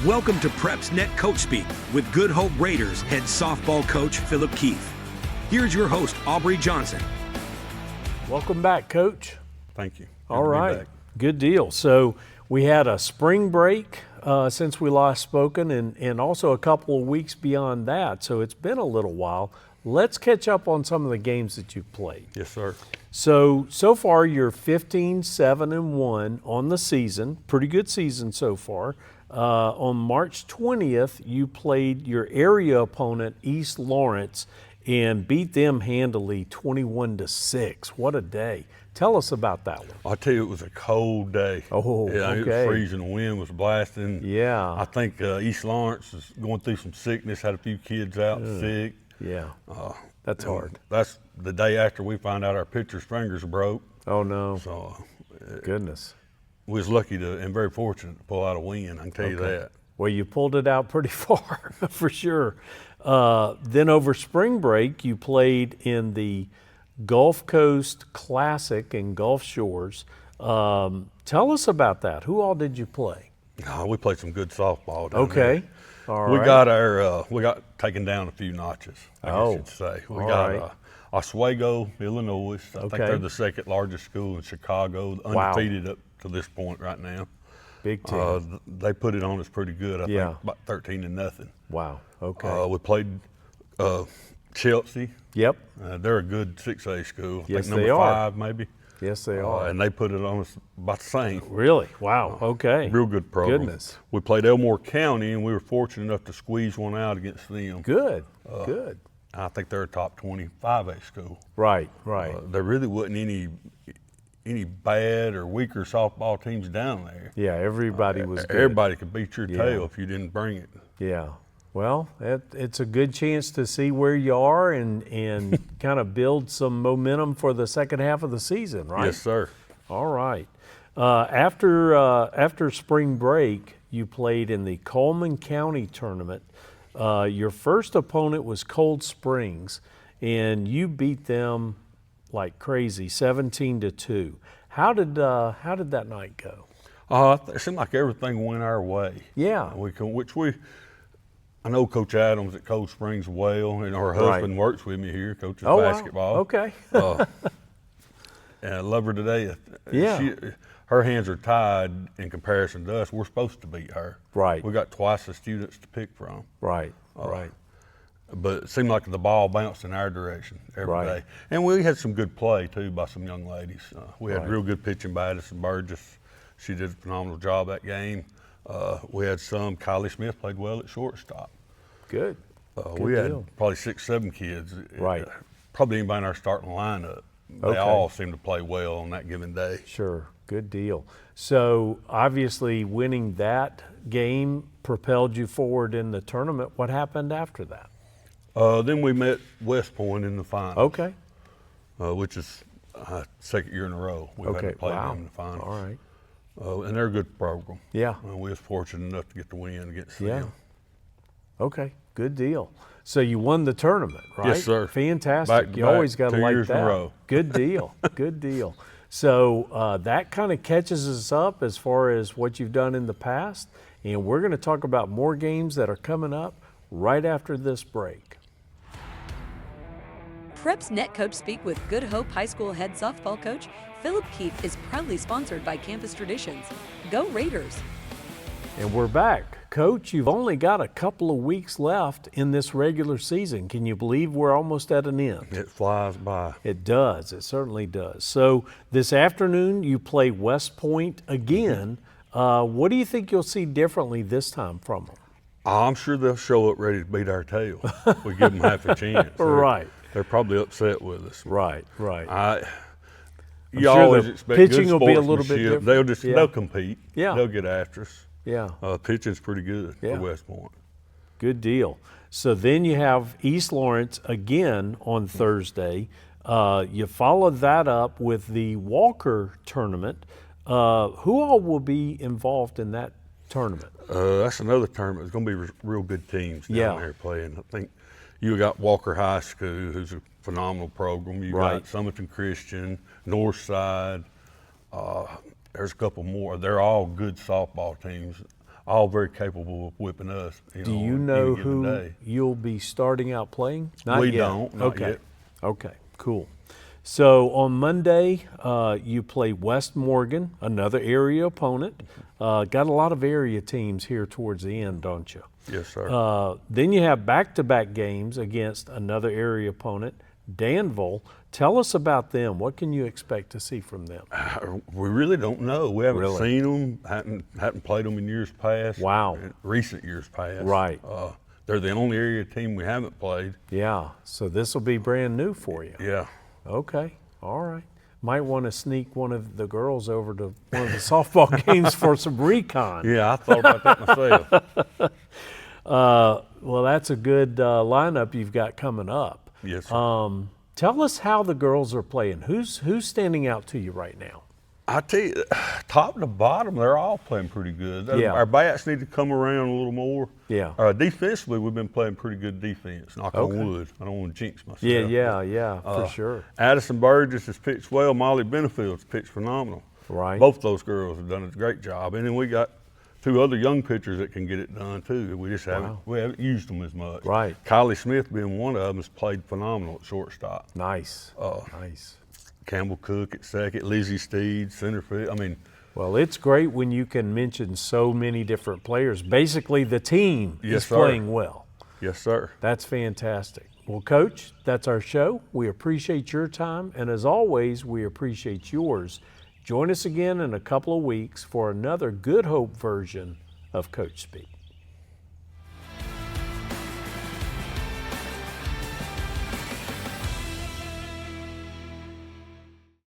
Welcome to PrepsNet Coach Speak with Good Hope Raiders head softball coach Phillip Keef. Here's your host, Aubrey Johnson. Welcome back, Coach. Thank you. All right, good deal. So we had a spring break since we last spoken and also a couple of weeks beyond that. So it's been a little while. Let's catch up on some of the games that you've played. Yes, sir. So far you're 15-7-1 on the season. Pretty good season so far. On March 20th, you played your area opponent, East Lawrence, and beat them handily 21-6. What a day. Tell us about that one. I'll tell you, it was a cold day. Oh, yeah, okay. It was freezing, the wind was blasting. Yeah. I think East Lawrence is going through some sickness, had a few kids out sick. Yeah, that's hard. That's the day after we found out our pitcher's fingers broke. Oh, no. So Goodness. we was lucky and very fortunate to pull out a win, I can tell you that. Well, you pulled it out pretty far, for sure. Then over spring break, you played in the Gulf Coast Classic in Gulf Shores. Tell us about that. Who all did you play? We played some good softball down Okay. there. All We right. got taken down a few notches, I Oh, guess you'd say. We all got right. Oswego, Illinois. I think Okay. they're the second largest school in Chicago, Wow. undefeated up to this point right now. Big team. They put it on us pretty good. I Yeah. think about 13-0. Wow. Okay. We played Chelsea. Yep. They're a good 6A school. I Yes, think number they are. 5 maybe. Yes, they are. And they put it on us about the same. Really? Wow. Okay. Real good program. Goodness. We played Elmore County, and we were fortunate enough to squeeze one out against them. Good. Good. I think they're a top 25A school. Right. Right. There really wasn't any bad or weaker softball teams down there. Yeah. Everybody was good. Everybody could beat your Yeah. tail if you didn't bring it. Yeah. Well, it's a good chance to see where you are and kind of build some momentum for the second half of the season, right? Yes, sir. All right. After spring break, you played in the Coleman County tournament. Your first opponent was Cold Springs, and you beat them like crazy, 17-2. How did that night go? It seemed like everything went our way. Yeah. I know Coach Adams at Cold Springs well, and her husband works with me here, coaches Oh, basketball. wow. Okay. And I love her today. Yeah. Her hands are tied in comparison to us. We're supposed to beat her. Right. We got twice the students to pick from. Right. Right. But it seemed like the ball bounced in our direction every day. And we had some good play, too, by some young ladies. We had real good pitching by Addison Burgess. She did a phenomenal job that game. We had Kylie Smith played well at shortstop. Good. We had deal. probably 6-7 kids. Right. Probably anybody in our starting lineup. They Okay. all seemed to play well on that given day. Sure. Good deal. So obviously winning that game propelled you forward in the tournament. What happened after that? Then we met West Point in the finals. Okay. Which is second year in a row we've had to play them in the finals. All right. And they're a good program. Yeah. We was fortunate enough to get the win against Yeah. them. Okay. Good deal. So you won the tournament, right? Yes, sir. Fantastic. Back to You back, always got to 2 like years in that. a row. Good deal. Good deal. So that kind of catches us up as far as what you've done in the past. And we're going to talk about more games that are coming up right after this break. PrepsNet Coach Speak with Good Hope High School head softball coach Phillip Keef is proudly sponsored by Campus Traditions. Go Raiders! And we're back. Coach, you've only got a couple of weeks left in this regular season. Can you believe we're almost at an end? It flies by. It does. It certainly does. So this afternoon you play West Point again. What do you think you'll see differently this time from them? I'm sure they'll show up ready to beat our tail. We give them half a chance. Right. They're probably upset with us. Right. You sure always the expect pitching good will be a little bit sportsmanship. different. They'll compete. Yeah. They'll get after us. Yeah. Pitching's pretty good Yeah. for West Point. Good deal. So then you have East Lawrence again on Thursday. You follow that up with the Walker tournament. Who all will be involved in that tournament? That's another tournament. It's going to be real good teams down there playing. I think you got Walker High School, who's a phenomenal program. You got Summerton Christian, Northside. There's a couple more. They're all good softball teams. all very capable of whipping us. Do you on know any given who day. you'll be starting out playing? Not We yet. don't, not okay. yet. Okay, cool. So on Monday, you play West Morgan, another area opponent. Got a lot of area teams here towards the end, don't you? Yes, sir. Then you have back-to-back games against another area opponent, Danville. Tell us about them. What can you expect to see from them? We really don't know. We haven't Really? seen them, hadn't played them in years past. Wow. In recent years past. Right. They're the only area team we haven't played. Yeah, so this will be brand new for you. Yeah. Okay, all right. Might want to sneak one of the girls over to one of the softball games for some recon. Yeah, I thought about that myself. Well, that's a good lineup you've got coming up. Yes, sir. Tell us how the girls are playing. Who's standing out to you right now? I tell you, top to bottom, they're all playing pretty good. Yeah. Our bats need to come around a little more. Yeah. Defensively, we've been playing pretty good defense. Knock on wood. I don't want to jinx myself. Yeah, for sure. Addison Burgess has pitched well. Molly Benefield's pitched phenomenal. Right. Both those girls have done a great job. And then we got 2 other young pitchers that can get it done too. We just haven't used them as much. Right. Kylie Smith being one of them has played phenomenal at shortstop. Nice. Nice. Campbell Cook at second, Lizzie Steed, center field. I mean, Well, it's great when you can mention so many different players. Basically, the team Yes, is sir. playing well. yes, sir. That's fantastic. Well, Coach, that's our show. We appreciate your time, and as always, we appreciate yours. Join us again in a couple of weeks for another Good Hope version of Coach Speak.